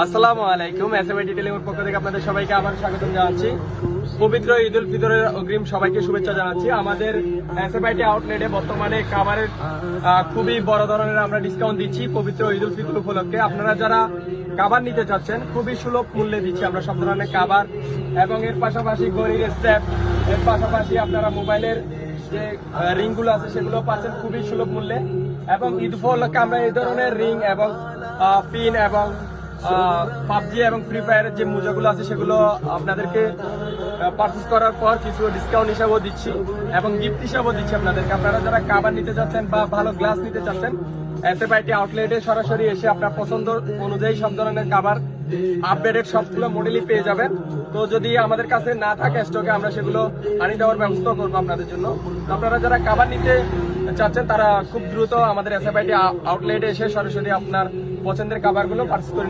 আসসালামু আলাইকুম, এসএমআই ডিটেইলিংয়ের পক্ষ থেকে আপনাদের সবাইকে আবার স্বাগতম জানাচ্ছি। পবিত্র ঈদ উল ফিতরের অগ্রিম সবাইকে শুভেচ্ছা জানাচ্ছি। আমাদের এসএমআইটি আউটলেটে বর্তমানে খাবারের খুবই বড় ধরনের আমরা ডিসকাউন্ট দিচ্ছি পবিত্র ঈদ উল ফিতর উপলক্ষে। আপনারা যারা খাবার নিতে চাচ্ছেন খুবই সুলভ মূল্যে দিচ্ছি আমরা সব ধরনের খাবার, এবং এর পাশাপাশি ঘড়ির স্ট্র্যাপ, এর পাশাপাশি আপনারা মোবাইলের যে রিংগুলো আছে সেগুলো পাচ্ছেন খুবই সুলভ মূল্যে। এবং ঈদ উপলক্ষে আমরা এই ধরনের রিং এবং পিন এবং পাবজি এবং ফ্রি ফায়ারের যে মোজাগুলো আছে সেগুলো আপনাদেরকে পারচেস করার পর কিছু ডিসকাউন্ট হিসাবেও দিচ্ছি এবং গিফট হিসাবেও দিচ্ছি আপনাদেরকে। আপনারা যারা খাবার নিতে চাচ্ছেন বা ভালো গ্লাস নিতে চাচ্ছেন, এসএফআইটি আউটলেটে সরাসরি এসে আপনার পছন্দ অনুযায়ী সব ধরনের খাবার আপডেটেড সবগুলো মডেলই পেয়ে যাবেন। তো যদি আমাদের কাছে না থাকে স্টকে, আমরা সেগুলো আনিয়ে দেওয়ার ব্যবস্থা করবো আপনাদের জন্য। আপনারা যারা খাবার নিতে চাচ্ছেন তারা খুব দ্রুত আমাদের এসএফআইটি আউটলেটে এসে সরাসরি আপনার পছন্দের খাবারগুলো পারচেস করে